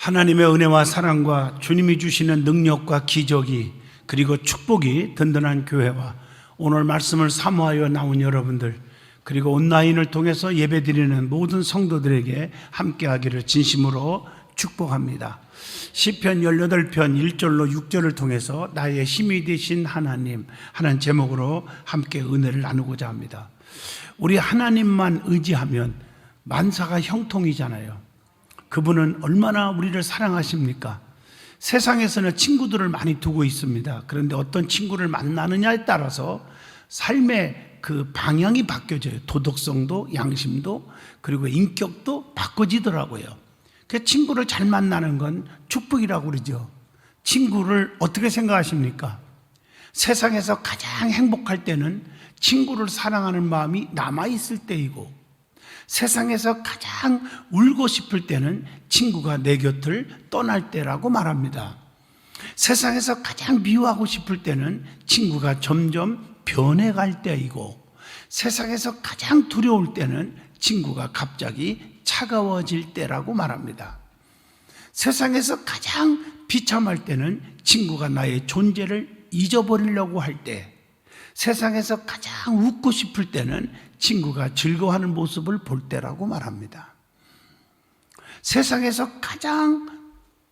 하나님의 은혜와 사랑과 주님이 주시는 능력과 기적이 그리고 축복이 든든한 교회와 오늘 말씀을 사모하여 나온 여러분들 그리고 온라인을 통해서 예배드리는 모든 성도들에게 함께하기를 진심으로 축복합니다. 시편 18편 1절로 6절을 통해서 나의 힘이 되신 하나님 하는 제목으로 함께 은혜를 나누고자 합니다. 우리 하나님만 의지하면 만사가 형통이잖아요. 그분은 얼마나 우리를 사랑하십니까? 세상에서는 친구들을 많이 두고 있습니다. 그런데 어떤 친구를 만나느냐에 따라서 삶의 그 방향이 바뀌어져요. 도덕성도 양심도 그리고 인격도 바꿔지더라고요. 그 친구를 잘 만나는 건 축복이라고 그러죠. 친구를 어떻게 생각하십니까? 세상에서 가장 행복할 때는 친구를 사랑하는 마음이 남아있을 때이고, 세상에서 가장 울고 싶을 때는 친구가 내 곁을 떠날 때라고 말합니다. 세상에서 가장 미워하고 싶을 때는 친구가 점점 변해갈 때이고, 세상에서 가장 두려울 때는 친구가 갑자기 차가워질 때라고 말합니다. 세상에서 가장 비참할 때는 친구가 나의 존재를 잊어버리려고 할 때, 세상에서 가장 웃고 싶을 때는 친구가 즐거워하는 모습을 볼 때라고 말합니다. 세상에서 가장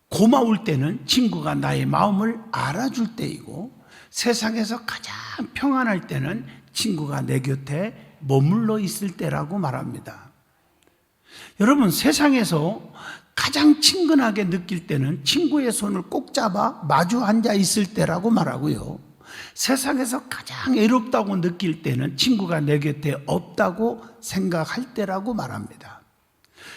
고마울 때는 친구가 나의 마음을 알아줄 때이고, 세상에서 가장 평안할 때는 친구가 내 곁에 머물러 있을 때라고 말합니다. 여러분, 세상에서 가장 친근하게 느낄 때는 친구의 손을 꼭 잡아 마주 앉아 있을 때라고 말하고요, 세상에서 가장 외롭다고 느낄 때는 친구가 내 곁에 없다고 생각할 때라고 말합니다.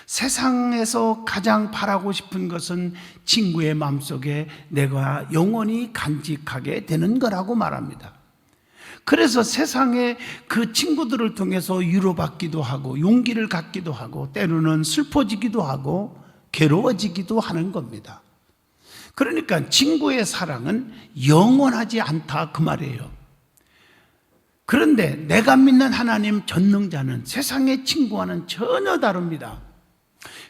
세상에서 가장 바라고 싶은 것은 친구의 마음속에 내가 영원히 간직하게 되는 거라고 말합니다. 그래서 세상에 그 친구들을 통해서 위로받기도 하고 용기를 갖기도 하고 때로는 슬퍼지기도 하고 괴로워지기도 하는 겁니다. 그러니까 친구의 사랑은 영원하지 않다 그 말이에요. 그런데 내가 믿는 하나님 전능자는 세상의 친구와는 전혀 다릅니다.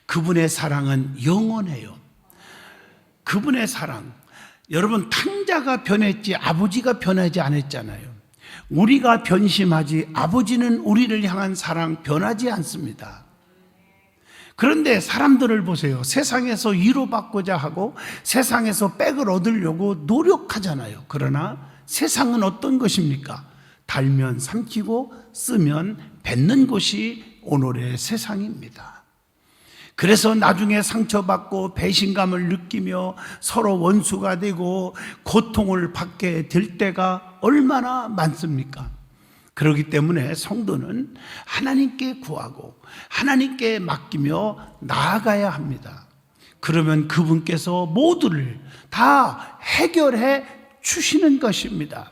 그분의 사랑은 영원해요. 그분의 사랑, 여러분, 탕자가 변했지 아버지가 변하지 않았잖아요. 우리가 변심하지 아버지는 우리를 향한 사랑 변하지 않습니다. 그런데 사람들을 보세요. 세상에서 위로받고자 하고 세상에서 백을 얻으려고 노력하잖아요. 그러나 세상은 어떤 것입니까? 달면 삼키고 쓰면 뱉는 것이 오늘의 세상입니다. 그래서 나중에 상처받고 배신감을 느끼며 서로 원수가 되고 고통을 받게 될 때가 얼마나 많습니까? 그렇기 때문에 성도는 하나님께 구하고 하나님께 맡기며 나아가야 합니다. 그러면 그분께서 모두를 다 해결해 주시는 것입니다.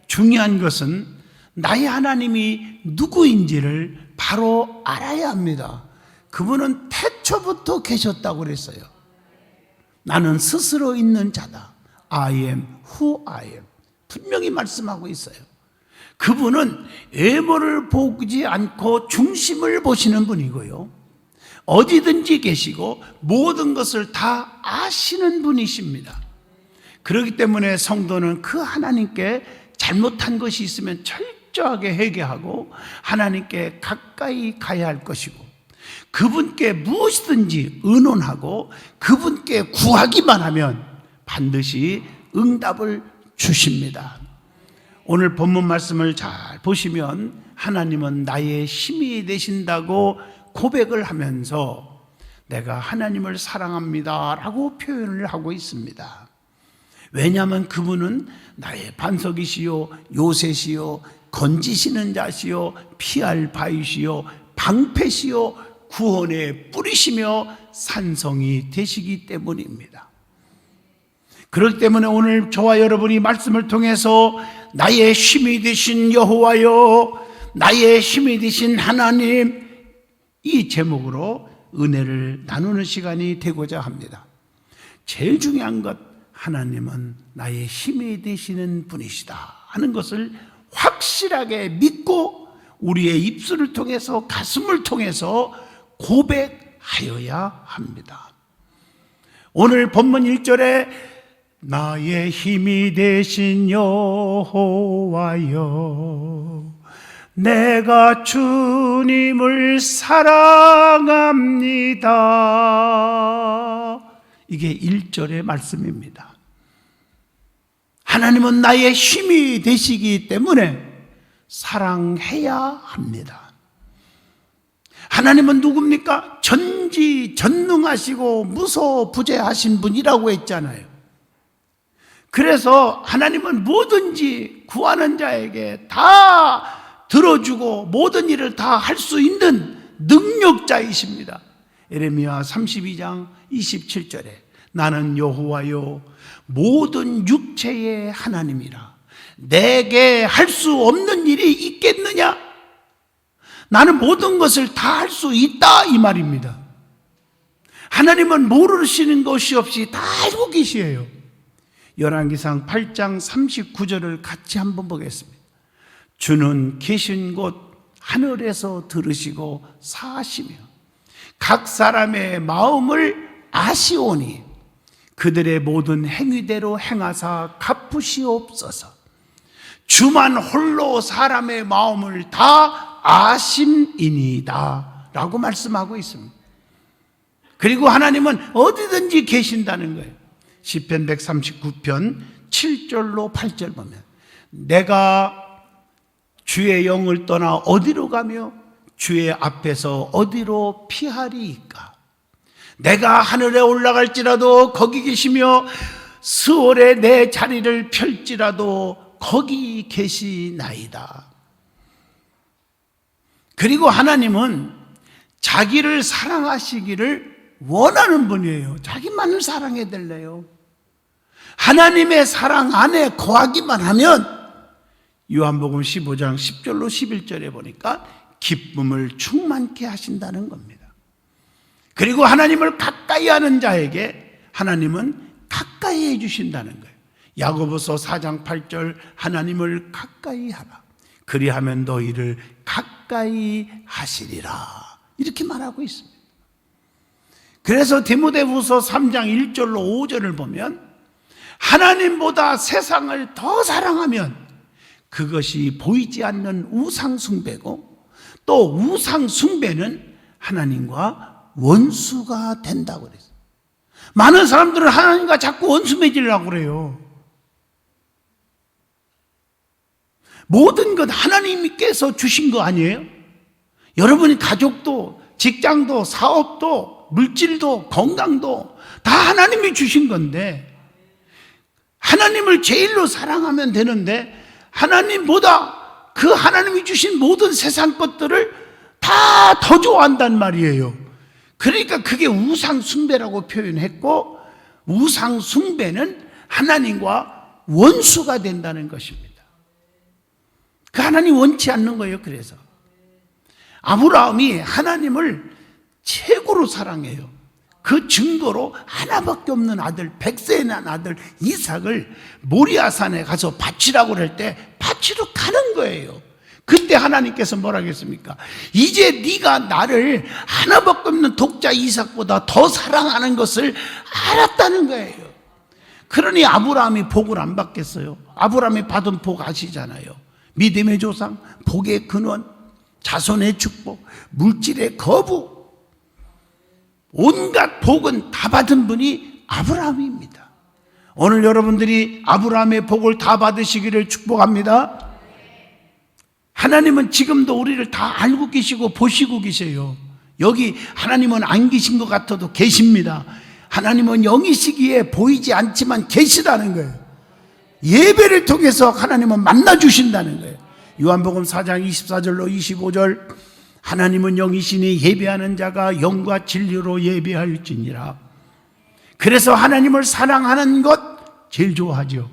중요한 것은 나의 하나님이 누구인지를 바로 알아야 합니다. 그분은 태초부터 계셨다고 그랬어요. 나는 스스로 있는 자다. I am who I am. 분명히 말씀하고 있어요. 그분은 외모를 보지 않고 중심을 보시는 분이고요, 어디든지 계시고 모든 것을 다 아시는 분이십니다. 그렇기 때문에 성도는 그 하나님께 잘못한 것이 있으면 철저하게 회개하고 하나님께 가까이 가야 할 것이고, 그분께 무엇이든지 의논하고 그분께 구하기만 하면 반드시 응답을 주십니다. 오늘 본문 말씀을 잘 보시면 하나님은 나의 힘이 되신다고 고백을 하면서 내가 하나님을 사랑합니다 라고 표현을 하고 있습니다. 왜냐하면 그분은 나의 반석이시요 요새시요 건지시는 자시요 피할 바위시요 방패시요 구원의 뿌리시며 산성이 되시기 때문입니다. 그렇기 때문에 오늘 저와 여러분이 말씀을 통해서 나의 힘이 되신 여호와여, 나의 힘이 되신 하나님, 이 제목으로 은혜를 나누는 시간이 되고자 합니다. 제일 중요한 것, 하나님은 나의 힘이 되시는 분이시다 하는 것을 확실하게 믿고 우리의 입술을 통해서 가슴을 통해서 고백하여야 합니다. 오늘 본문 1절에 나의 힘이 되신 여호와여 내가 주님을 사랑합니다. 이게 1절의 말씀입니다. 하나님은 나의 힘이 되시기 때문에 사랑해야 합니다. 하나님은 누굽니까? 전지전능하시고 무소부재하신 분이라고 했잖아요. 그래서 하나님은 뭐든지 구하는 자에게 다 들어주고 모든 일을 다 할 수 있는 능력자이십니다. 예레미야 32장 27절에 나는 여호와요 모든 육체의 하나님이라 내게 할 수 없는 일이 있겠느냐? 나는 모든 것을 다 할 수 있다 이 말입니다. 하나님은 모르시는 것이 없이 다 알고 계시에요. 열왕기상 8장 39절을 같이 한번 보겠습니다. 주는 계신 곳 하늘에서 들으시고 사시며 각 사람의 마음을 아시오니 그들의 모든 행위대로 행하사 갚으시옵소서. 주만 홀로 사람의 마음을 다 아심이니이다 라고 말씀하고 있습니다. 그리고 하나님은 어디든지 계신다는 거예요. 시편 139편 7절로 8절 보면 내가 주의 영을 떠나 어디로 가며 주의 앞에서 어디로 피하리이까? 내가 하늘에 올라갈지라도 거기 계시며 스올에 내 자리를 펼지라도 거기 계시나이다. 그리고 하나님은 자기를 사랑하시기를 원하는 분이에요. 자기만을 사랑해 달래요. 하나님의 사랑 안에 거하기만 하면 요한복음 15장 10절로 11절에 보니까 기쁨을 충만케 하신다는 겁니다. 그리고 하나님을 가까이 하는 자에게 하나님은 가까이 해주신다는 거예요. 야고보서 4장 8절 하나님을 가까이 하라. 그리하면 너희를 가까이 하시리라. 이렇게 말하고 있습니다. 그래서 디모데후서 3장 1절로 5절을 보면 하나님보다 세상을 더 사랑하면 그것이 보이지 않는 우상숭배고 또 우상숭배는 하나님과 원수가 된다고 그랬어요. 많은 사람들은 하나님과 자꾸 원수 맺으려고 그래요. 모든 것 하나님께서 주신 거 아니에요? 여러분이 가족도 직장도 사업도 물질도 건강도 다 하나님이 주신 건데 하나님을 제일로 사랑하면 되는데 하나님보다 그 하나님이 주신 모든 세상 것들을 다 더 좋아한단 말이에요. 그러니까 그게 우상숭배라고 표현했고 우상숭배는 하나님과 원수가 된다는 것입니다. 그 하나님 원치 않는 거예요. 그래서 아브라함이 하나님을 최고로 사랑해요. 그 증거로 하나밖에 없는 아들 100세에 난 아들 이삭을 모리아산에 가서 바치라고 할 때 바치러 가는 거예요. 그때 하나님께서 뭐라고 했습니까? 이제 네가 나를 하나밖에 없는 독자 이삭보다 더 사랑하는 것을 알았다는 거예요. 그러니 아브라함이 복을 안 받겠어요? 아브라함이 받은 복 아시잖아요. 믿음의 조상, 복의 근원, 자손의 축복, 물질의 거부, 온갖 복은 다 받은 분이 아브라함입니다. 오늘 여러분들이 아브라함의 복을 다 받으시기를 축복합니다. 하나님은 지금도 우리를 다 알고 계시고 보시고 계세요. 여기 하나님은 안 계신 것 같아도 계십니다. 하나님은 영이시기에 보이지 않지만 계시다는 거예요. 예배를 통해서 하나님은 만나주신다는 거예요. 요한복음 4장 24절로 25절 하나님은 영이시니 예배하는 자가 영과 진리로 예배할지니라. 그래서 하나님을 사랑하는 것 제일 좋아하죠.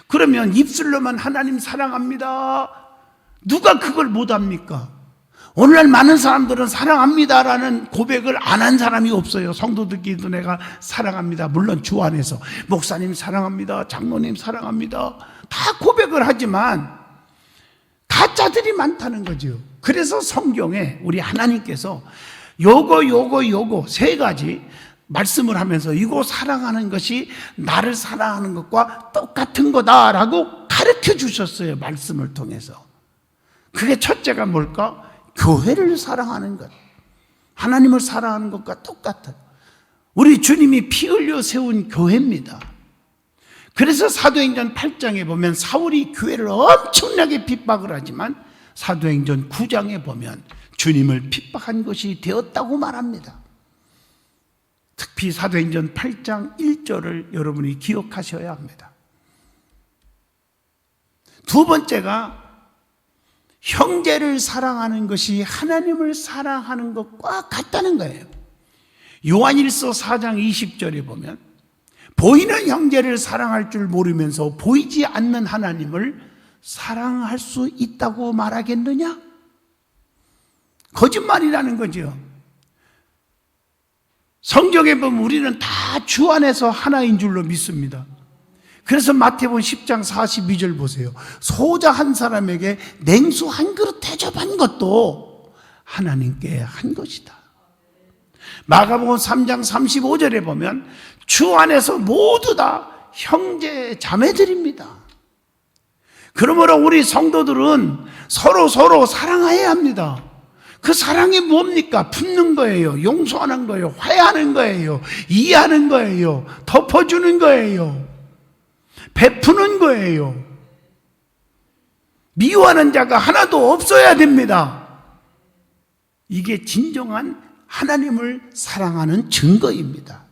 그러면 입술로만 하나님 사랑합니다. 누가 그걸 못합니까? 오늘날 많은 사람들은 사랑합니다라는 고백을 안 한 사람이 없어요. 성도들끼리도 내가 사랑합니다. 물론 주 안에서 목사님 사랑합니다. 장로님 사랑합니다. 다 고백을 하지만 가짜들이 많다는 거죠. 그래서 성경에 우리 하나님께서 요거 세 가지 말씀을 하면서 이거 사랑하는 것이 나를 사랑하는 것과 똑같은 거다라고 가르쳐 주셨어요. 말씀을 통해서. 그게 첫째가 뭘까? 교회를 사랑하는 것. 하나님을 사랑하는 것과 똑같아요. 우리 주님이 피 흘려 세운 교회입니다. 그래서 사도행전 8장에 보면 사울이 교회를 엄청나게 핍박을 하지만 사도행전 9장에 보면 주님을 핍박한 것이 되었다고 말합니다. 특히 사도행전 8장 1절을 여러분이 기억하셔야 합니다. 두 번째가 형제를 사랑하는 것이 하나님을 사랑하는 것과 같다는 거예요. 요한일서 4장 20절에 보면 보이는 형제를 사랑할 줄 모르면서 보이지 않는 하나님을 사랑할 수 있다고 말하겠느냐? 거짓말이라는 거죠. 성경에 보면 우리는 다 주 안에서 하나인 줄로 믿습니다. 그래서 마태복음 10장 42절 보세요. 소자 한 사람에게 냉수 한 그릇 대접한 것도 하나님께 한 것이다. 마가복음 3장 35절에 보면 주 안에서 모두 다 형제 자매들입니다. 그러므로 우리 성도들은 서로 사랑해야 합니다. 그 사랑이 뭡니까? 품는 거예요. 용서하는 거예요. 화해하는 거예요. 이해하는 거예요. 덮어주는 거예요. 베푸는 거예요. 미워하는 자가 하나도 없어야 됩니다. 이게 진정한 하나님을 사랑하는 증거입니다.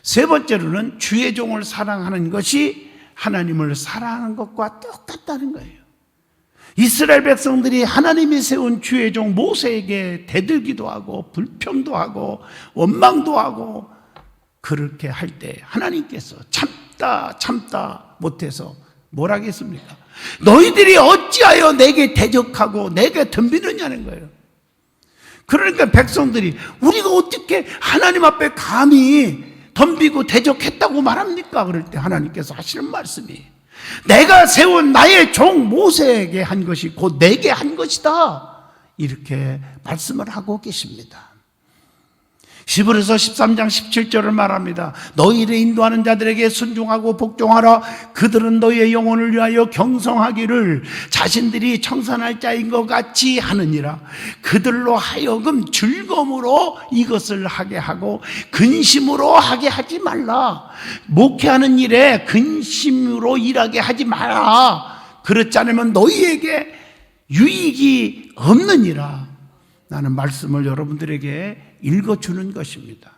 세 번째로는 주의 종을 사랑하는 것이 하나님을 사랑하는 것과 똑같다는 거예요. 이스라엘 백성들이 하나님이 세운 주의 종 모세에게 대들기도 하고 불평도 하고 원망도 하고 그렇게 할 때 하나님께서 참다 못해서 뭐라 하겠습니까? 너희들이 어찌하여 내게 대적하고 내게 덤비느냐는 거예요. 그러니까 백성들이 우리가 어떻게 하나님 앞에 감히 덤비고 대적했다고 말합니까? 그럴 때 하나님께서 하시는 말씀이 내가 세운 나의 종 모세에게 한 것이 곧 내게 한 것이다. 이렇게 말씀을 하고 계십니다. 히브리서 13장 17절을 말합니다. 너희를 인도하는 자들에게 순종하고 복종하라. 그들은 너희의 영혼을 위하여 경성하기를 자신들이 청산할 자인 것 같이 하느니라. 그들로 하여금 즐거움으로 이것을 하게 하고 근심으로 하게 하지 말라. 목회하는 일에 근심으로 일하게 하지 마라. 그렇지 않으면 너희에게 유익이 없느니라. 나는 말씀을 여러분들에게 읽어주는 것입니다.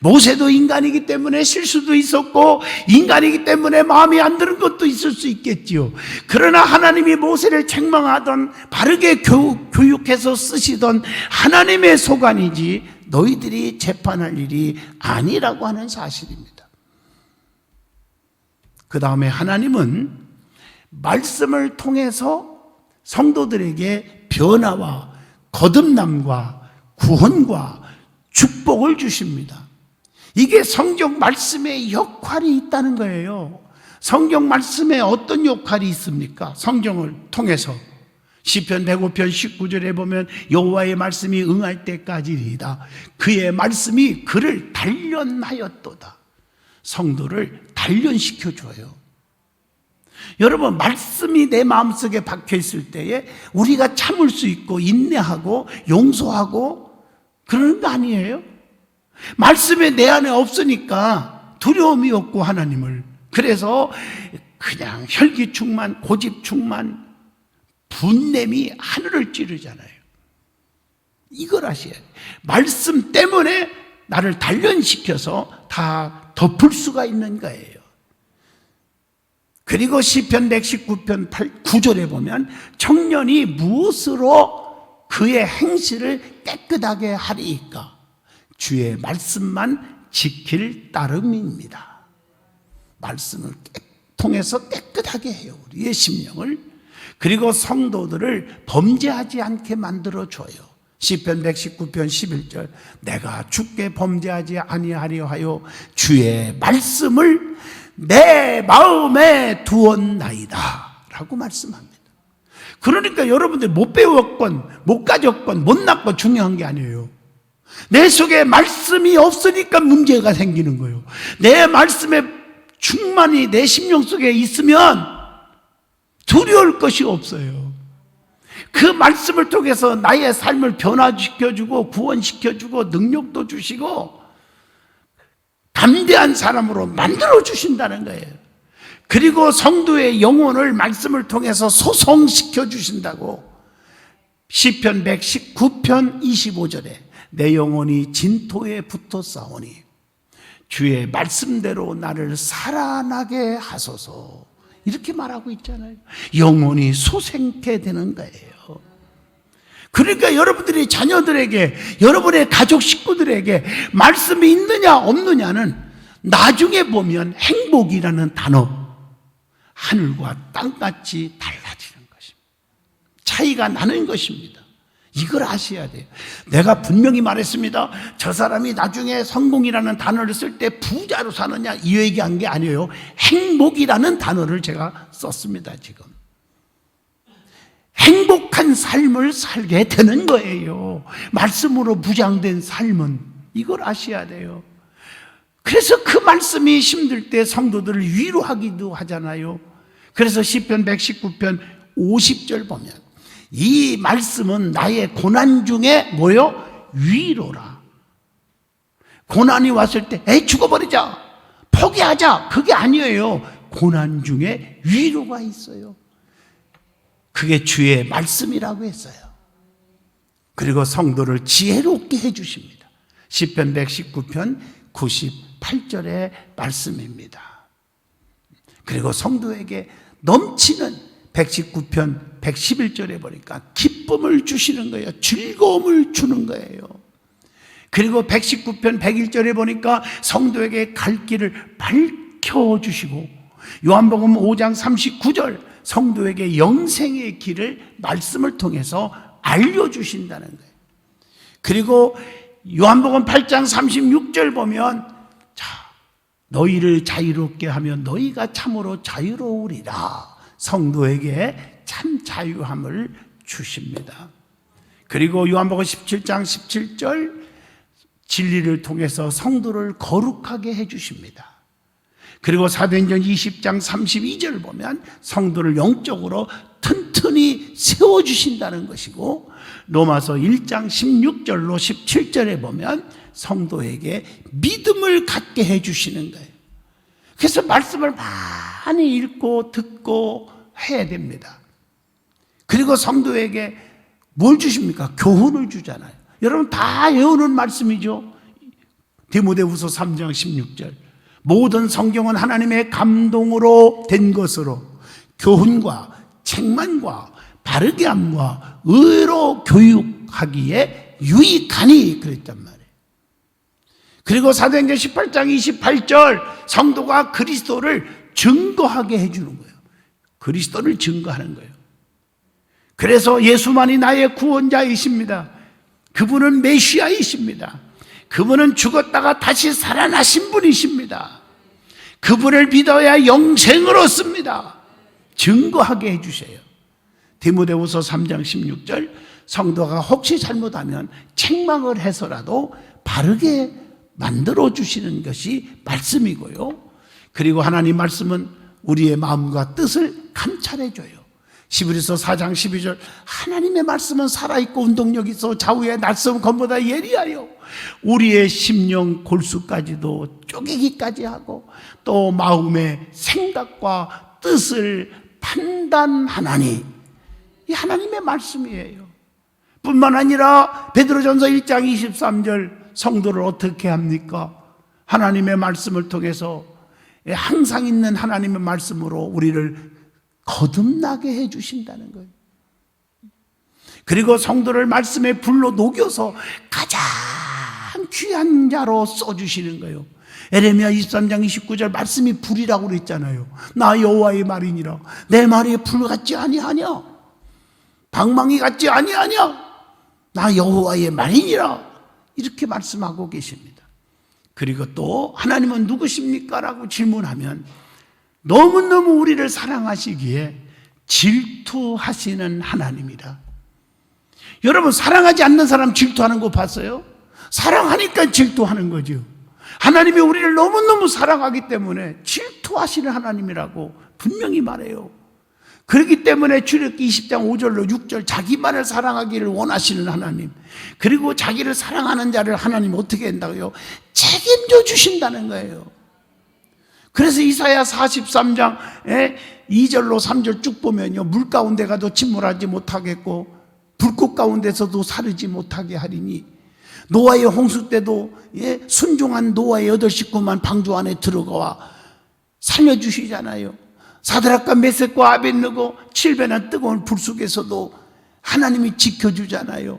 모세도 인간이기 때문에 실수도 있었고 인간이기 때문에 마음에 안 드는 것도 있을 수 있겠지요. 그러나 하나님이 모세를 책망하던 바르게 교육해서 쓰시던 하나님의 소관이지 너희들이 재판할 일이 아니라고 하는 사실입니다. 그 다음에 하나님은 말씀을 통해서 성도들에게 변화와 거듭남과 구원과 축복을 주십니다. 이게 성경 말씀의 역할이 있다는 거예요. 성경 말씀에 어떤 역할이 있습니까? 성경을 통해서 시편 105편 19절에 보면 여호와의 말씀이 응할 때까지이다. 그의 말씀이 그를 단련하였도다. 성도를 단련시켜줘요. 여러분, 말씀이 내 마음속에 박혀있을 때에 우리가 참을 수 있고 인내하고 용서하고 그러는 거 아니에요? 말씀이 내 안에 없으니까 두려움이 없고 하나님을 그래서 그냥 혈기충만 고집충만 분냄이 하늘을 찌르잖아요. 이걸 아셔야 돼요. 말씀 때문에 나를 단련시켜서 다 덮을 수가 있는 거예요. 그리고 시편 119편 9절에 보면 청년이 무엇으로 그의 행실을 깨끗하게 하리이까? 주의 말씀만 지킬 따름입니다. 말씀을 통해서 깨끗하게 해요. 우리의 심령을. 그리고 성도들을 범죄하지 않게 만들어줘요. 시편 119편 11절 내가 주께 범죄하지 아니하려 하여 주의 말씀을 내 마음에 두었나이다 라고 말씀합니다. 그러니까 여러분들 못 배웠건 못 가졌건 못 낳건 중요한 게 아니에요. 내 속에 말씀이 없으니까 문제가 생기는 거예요. 내 말씀에 충만히 내 심령 속에 있으면 두려울 것이 없어요. 그 말씀을 통해서 나의 삶을 변화시켜주고 구원시켜주고 능력도 주시고 담대한 사람으로 만들어주신다는 거예요. 그리고 성도의 영혼을 말씀을 통해서 소성시켜 주신다고. 시편 119편 25절에 내 영혼이 진토에 붙어 싸우니 주의 말씀대로 나를 살아나게 하소서, 이렇게 말하고 있잖아요. 영혼이 소생케 되는 거예요. 그러니까 여러분들이 자녀들에게, 여러분의 가족 식구들에게 말씀이 있느냐 없느냐는 나중에 보면 행복이라는 단어, 하늘과 땅같이 달라지는 것입니다. 차이가 나는 것입니다. 이걸 아셔야 돼요. 내가 분명히 말했습니다. 저 사람이 나중에 성공이라는 단어를 쓸 때 부자로 사느냐 이 얘기한 게 아니에요. 행복이라는 단어를 제가 썼습니다. 지금 행복한 삶을 살게 되는 거예요. 말씀으로 무장된 삶은. 이걸 아셔야 돼요. 그래서 그 말씀이 힘들 때 성도들을 위로하기도 하잖아요. 그래서 시편 119편 50절 보면 이 말씀은 나의 고난 중에 뭐요? 위로라. 고난이 왔을 때 에이 죽어버리자, 포기하자, 그게 아니에요. 고난 중에 위로가 있어요. 그게 주의 말씀이라고 했어요. 그리고 성도를 지혜롭게 해주십니다. 시편 119편 98절의 말씀입니다. 그리고 성도에게 넘치는 119편 111절에 보니까 기쁨을 주시는 거예요. 즐거움을 주는 거예요. 그리고 119편 101절에 보니까 성도에게 갈 길을 밝혀주시고, 요한복음 5장 39절 성도에게 영생의 길을 말씀을 통해서 알려주신다는 거예요. 그리고 요한복음 8장 36절 보면 자, 너희를 자유롭게 하면 너희가 참으로 자유로우리라. 성도에게 참 자유함을 주십니다. 그리고 요한복음 17장 17절 진리를 통해서 성도를 거룩하게 해주십니다. 그리고 사도행전 20장 32절 보면 성도를 영적으로 튼튼히 세워주신다는 것이고, 로마서 1장 16절로 17절에 보면 성도에게 믿음을 갖게 해주시는 거예요. 그래서 말씀을 많이 읽고 듣고 해야 됩니다. 그리고 성도에게 뭘 주십니까? 교훈을 주잖아요. 여러분 다 외우는 말씀이죠. 디모데후서 3장 16절 모든 성경은 하나님의 감동으로 된 것으로 교훈과 책망과 바르게 함과 의로 교육하기에 유익하니, 그랬단 말이에요. 그리고 사도행전 18장 28절 성도가 그리스도를 증거하게 해주는 거예요. 그리스도를 증거하는 거예요. 그래서 예수만이 나의 구원자이십니다. 그분은 메시아이십니다. 그분은 죽었다가 다시 살아나신 분이십니다. 그분을 믿어야 영생을 얻습니다. 증거하게 해주세요. 디모데후서 3장 16절 성도가 혹시 잘못하면 책망을 해서라도 바르게 만들어주시는 것이 말씀이고요. 그리고 하나님 말씀은 우리의 마음과 뜻을 감찰해줘요. 히브리서 4장 12절 하나님의 말씀은 살아있고 운동력이 있어 좌우의 날쌘 검보다 예리하여 우리의 심령 골수까지도 쪼개기까지 하고 또 마음의 생각과 뜻을 판단하나니, 이 하나님의 말씀이에요. 뿐만 아니라 베드로전서 1장 23절 성도를 어떻게 합니까? 하나님의 말씀을 통해서 항상 있는 하나님의 말씀으로 우리를 거듭나게 해주신다는 거예요. 그리고 성도를 말씀의 불로 녹여서 가장 귀한 자로 써주시는 거예요. 에레미야 23장 29절 말씀이 불이라고 그랬잖아요. 나 여호와의 말이니라. 내 말이 불 같지 아니하냐? 방망이 같지 아니하냐? 나 여호와의 말이니라. 이렇게 말씀하고 계십니다. 그리고 또 하나님은 누구십니까? 라고 질문하면 너무너무 우리를 사랑하시기에 질투하시는 하나님이라. 여러분 사랑하지 않는 사람 질투하는 거 봤어요? 사랑하니까 질투하는 거죠. 하나님이 우리를 너무너무 사랑하기 때문에 질투하시는 하나님이라고 분명히 말해요. 그렇기 때문에 출애굽기 20장 5절로 6절 자기만을 사랑하기를 원하시는 하나님, 그리고 자기를 사랑하는 자를 하나님 어떻게 한다고요? 책임져 주신다는 거예요. 그래서 이사야 43장 2절로 3절 쭉 보면요, 물 가운데 가도 침몰하지 못하겠고 불꽃 가운데서도 사르지 못하게 하리니, 노아의 홍수 때도 순종한 노아의 8 식구만 방주 안에 들어가와 살려주시잖아요. 사드락과 메섹과 아벳느고 7배나 뜨거운 불 속에서도 하나님이 지켜주잖아요.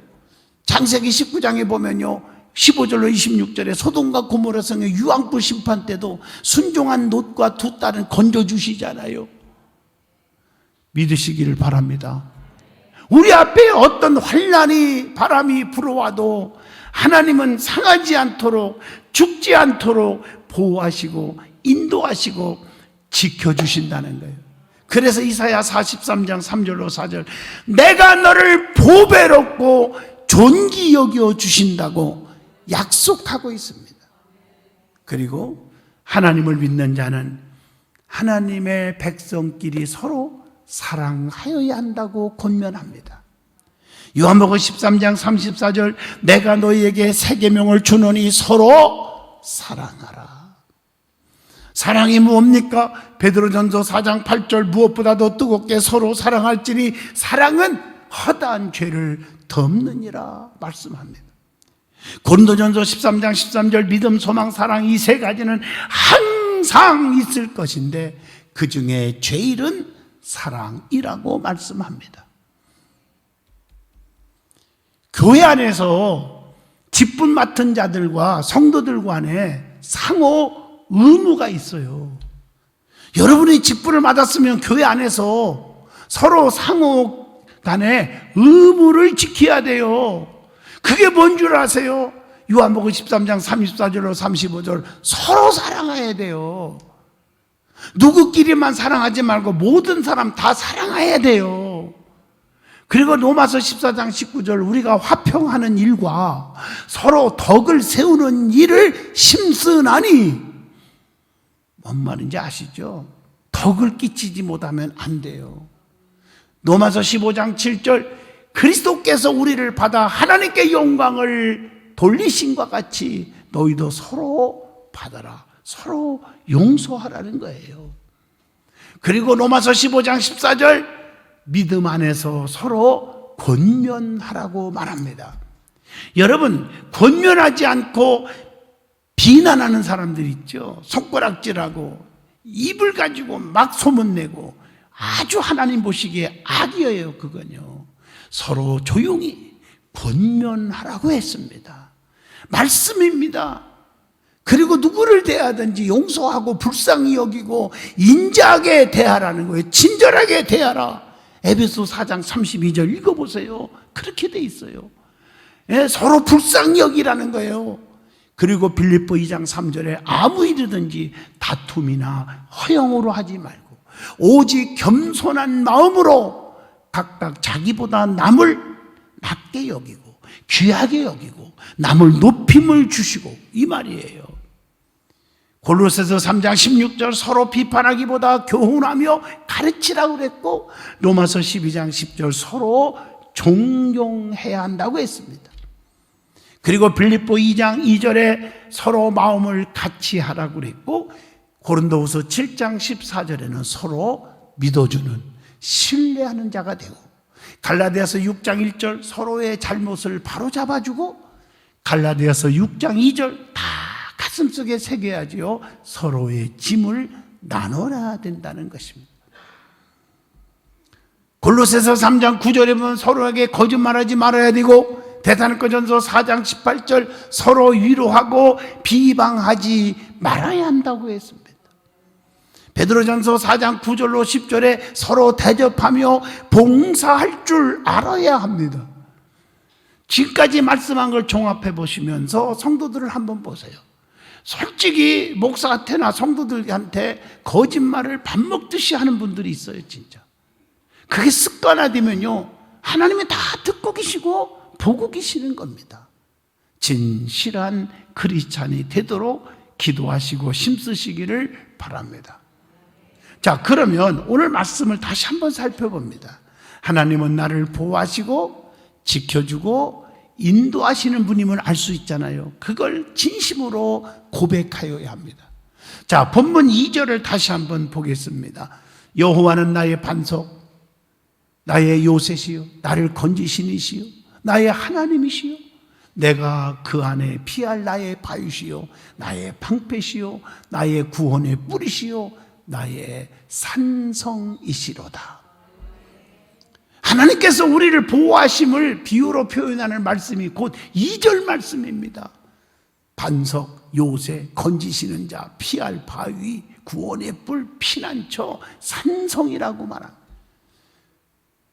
창세기 19장에 보면요, 15절로 26절에 소돔과 고모라 성의 유황불 심판 때도 순종한 롯과 두 딸은 건져주시잖아요. 믿으시기를 바랍니다. 우리 앞에 어떤 환난이 바람이 불어와도 하나님은 상하지 않도록, 죽지 않도록 보호하시고 인도하시고 지켜주신다는 거예요. 그래서 이사야 43장 3절로 4절, 내가 너를 보배롭고 존귀 여겨 주신다고 약속하고 있습니다. 그리고 하나님을 믿는 자는 하나님의 백성끼리 서로 사랑하여야 한다고 권면합니다. 요한복음 13장 34절, 내가 너희에게 새 계명을 주노니 서로 사랑하라. 사랑이 무엇입니까? 베드로전서 4장 8절, 무엇보다도 뜨겁게 서로 사랑할지니 사랑은 허다한 죄를 덮느니라 말씀합니다. 고린도전서 13장 13절, 믿음, 소망, 사랑 이 세 가지는 항상 있을 것인데 그 중에 제일은 사랑이라고 말씀합니다. 교회 안에서 직분 맡은 자들과 성도들 간에 상호 의무가 있어요. 여러분이 직분을 맡았으면 교회 안에서 서로 상호 간에 의무를 지켜야 돼요. 그게 뭔 줄 아세요? 요한복음 13장 34절로 35절, 서로 사랑해야 돼요. 누구끼리만 사랑하지 말고 모든 사람 다 사랑해야 돼요. 그리고 로마서 14장 19절, 우리가 화평하는 일과 서로 덕을 세우는 일을 심쓰나니, 뭔 말인지 아시죠? 덕을 끼치지 못하면 안 돼요. 로마서 15장 7절, 그리스도께서 우리를 받아 하나님께 영광을 돌리신과 같이 너희도 서로 받아라, 서로 용서하라는 거예요. 그리고 로마서 15장 14절, 믿음 안에서 서로 권면하라고 말합니다. 여러분, 권면하지 않고 비난하는 사람들 있죠. 손가락질하고 입을 가지고 막 소문내고 아주 하나님 보시기에 악이에요. 그건요, 서로 조용히 권면하라고 했습니다. 말씀입니다. 그리고 누구를 대하든지 용서하고 불쌍히 여기고 인자하게 대하라는 거예요. 친절하게 대하라. 에베소 4장 32절 읽어보세요. 그렇게 돼 있어요. 서로 불쌍히 여기라는 거예요. 그리고 빌립보 2장 3절에 아무 일이든지 다툼이나 허영으로 하지 말고 오직 겸손한 마음으로 각각 자기보다 남을 낮게 여기고 귀하게 여기고 남을 높임을 주시고, 이 말이에요. 골로새서 3장 16절, 서로 비판하기보다 교훈하며 가르치라고 그랬고, 로마서 12장 10절, 서로 존경해야 한다고 했습니다. 그리고 빌립보 2장 2절에 서로 마음을 같이 하라고 그랬고, 고린도후서 7장 14절에는 서로 믿어주는, 신뢰하는 자가 되고, 갈라디아서 6장 1절 서로의 잘못을 바로잡아주고, 갈라디아서 6장 2절 다 가슴속에 새겨야지요, 서로의 짐을 나눠야 된다는 것입니다. 골로새서 3장 9절에 보면 서로에게 거짓말하지 말아야 되고, 데살로니가전서 4장 18절 서로 위로하고 비방하지 말아야 한다고 했습니다. 베드로전서 4장 9절로 10절에 서로 대접하며 봉사할 줄 알아야 합니다. 지금까지 말씀한 걸 종합해 보시면서 성도들을 한번 보세요. 솔직히 목사한테나 성도들한테 거짓말을 밥 먹듯이 하는 분들이 있어요. 진짜 그게 습관화되면요, 하나님이 다 듣고 계시고 보고 계시는 겁니다. 진실한 크리스찬이 되도록 기도하시고 힘쓰시기를 바랍니다. 자, 그러면 오늘 말씀을 다시 한번 살펴봅니다. 하나님은 나를 보호하시고 지켜주고 인도하시는 분임을 알 수 있잖아요. 그걸 진심으로 고백하여야 합니다. 자, 본문 2절을 다시 한번 보겠습니다. 여호와는 나의 반석, 나의 요새시요, 나를 건지시니시요, 나의 하나님이시요, 내가 그 안에 피할 나의 바위시요, 나의 방패시요, 나의 구원의 뿌리시요, 나의 산성이시로다. 하나님께서 우리를 보호하심을 비유로 표현하는 말씀이 곧 2절 말씀입니다. 반석, 요새, 건지시는 자, 피할 바위, 구원의 뿔, 피난처, 산성이라고 말합니다.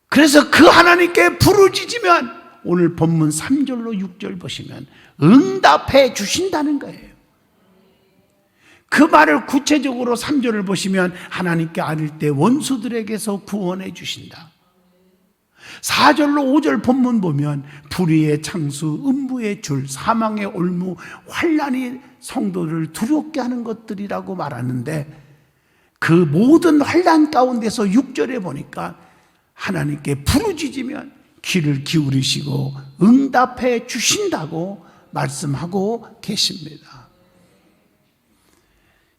그래서 그 하나님께 부르짖으면 오늘 본문 3절로 6절 보시면 응답해 주신다는 거예요. 그 말을 구체적으로 3절을 보시면 하나님께 아뢰 때 원수들에게서 구원해 주신다. 4절로 5절 본문 보면 불의의 창수, 음부의 줄, 사망의 올무, 환난이 성도를 두렵게 하는 것들이라고 말하는데 그 모든 환난 가운데서 6절에 보니까 하나님께 부르짖으면 귀를 기울이시고 응답해 주신다고 말씀하고 계십니다.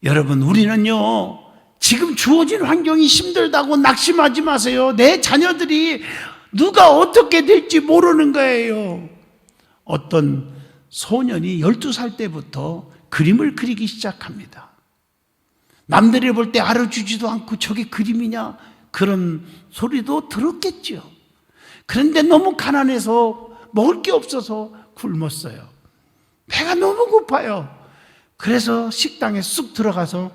여러분, 우리는요 지금 주어진 환경이 힘들다고 낙심하지 마세요. 내 자녀들이 누가 어떻게 될지 모르는 거예요. 어떤 소년이 12살 때부터 그림을 그리기 시작합니다. 남들이 볼 때 알아주지도 않고 저게 그림이냐 그런 소리도 들었겠죠. 그런데 너무 가난해서 먹을 게 없어서 굶었어요. 배가 너무 고파요. 그래서 식당에 쑥 들어가서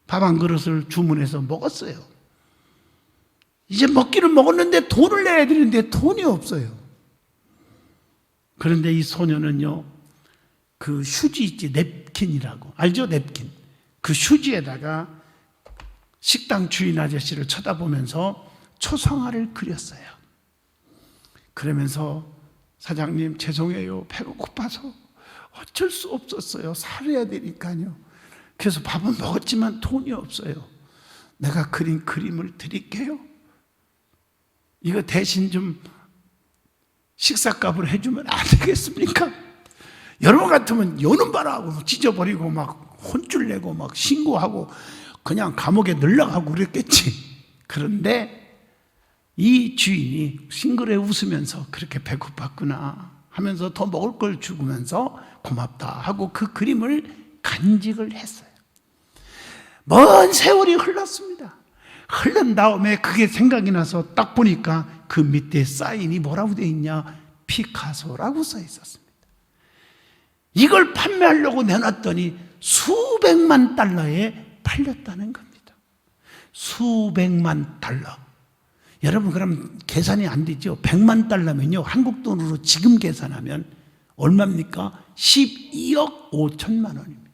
밥 한 그릇을 주문해서 먹었어요. 이제 먹기는 먹었는데 돈을 내야 되는데 돈이 없어요. 그런데 이 소녀는요, 그 휴지 있지, 냅킨이라고. 알죠? 냅킨. 그 휴지에다가 식당 주인 아저씨를 쳐다보면서 초상화를 그렸어요. 그러면서 사장님 죄송해요. 배가 고파서 어쩔 수 없었어요. 살아야 되니까요. 그래서 밥은 먹었지만 돈이 없어요. 내가 그린 그림을 드릴게요. 이거 대신 좀 식사값을 해주면 안 되겠습니까? 여러분 같으면 여는 바라고 찢어버리고 막 혼쭐 내고 막 신고하고 그냥 감옥에 늘러가고 그랬겠지. 그런데 이 주인이 싱그레 웃으면서 그렇게 배고팠구나 하면서 더 먹을 걸 주면서 고맙다 하고 그 그림을 간직을 했어요. 먼 세월이 흘렀습니다. 흐른 다음에 그게 생각이 나서 딱 보니까 그 밑에 사인이 뭐라고 되어 있냐? 피카소라고 써 있었습니다. 이걸 판매하려고 내놨더니 수백만 달러에 팔렸다는 겁니다. 수백만 달러. 여러분 그럼 계산이 안 되죠? 100만 달러면요 한국 돈으로 지금 계산하면 얼마입니까? 12억 5천만 원입니다.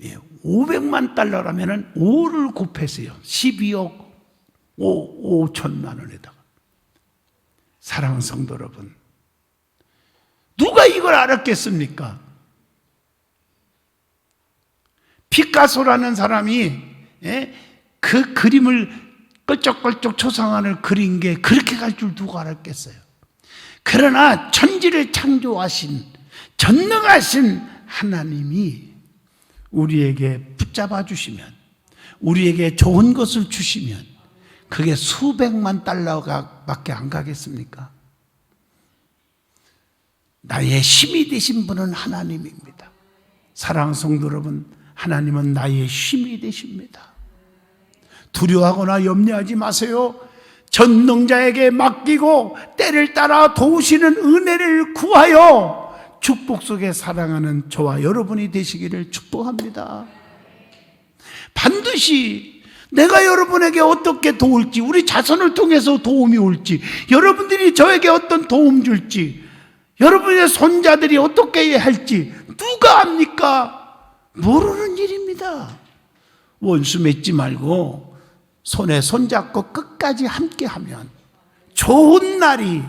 예, 500만 달러라면 5를 곱해서요 12억 5천만 원에다가. 사랑하는 성도 여러분, 누가 이걸 알았겠습니까? 피카소라는 사람이 그 그림을 끌적끌적 초상화를 그린 게 그렇게 갈 줄 누가 알았겠어요? 그러나 천지를 창조하신 전능하신 하나님이 우리에게 붙잡아 주시면, 우리에게 좋은 것을 주시면 그게 수백만 달러가 밖에 안 가겠습니까? 나의 힘이 되신 분은 하나님입니다. 사랑하는 성도 여러분, 하나님은 나의 힘이 되십니다. 두려워하거나 염려하지 마세요. 전능자에게 맡기고 때를 따라 도우시는 은혜를 구하여 축복 속에 살아가는 저와 여러분이 되시기를 축복합니다. 반드시 내가 여러분에게 어떻게 도울지, 우리 자손을 통해서 도움이 올지, 여러분들이 저에게 어떤 도움 줄지, 여러분의 손자들이 어떻게 해야 할지 누가 압니까? 모르는 일입니다. 원수 맺지 말고 손에 손잡고 끝까지 함께하면 좋은 날이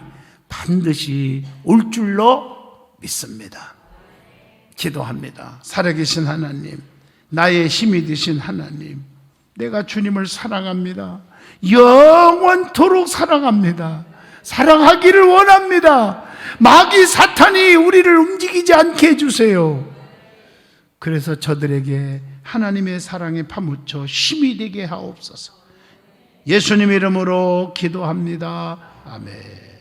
반드시 올 줄로 믿습니다. 기도합니다. 살아계신 하나님, 나의 힘이 되신 하나님, 내가 주님을 사랑합니다. 영원토록 사랑합니다. 사랑하기를 원합니다. 마귀 사탄이 우리를 움직이지 않게 해주세요. 그래서 저들에게 하나님의 사랑에 파묻혀 힘이 되게 하옵소서. 예수님 이름으로 기도합니다. 아멘.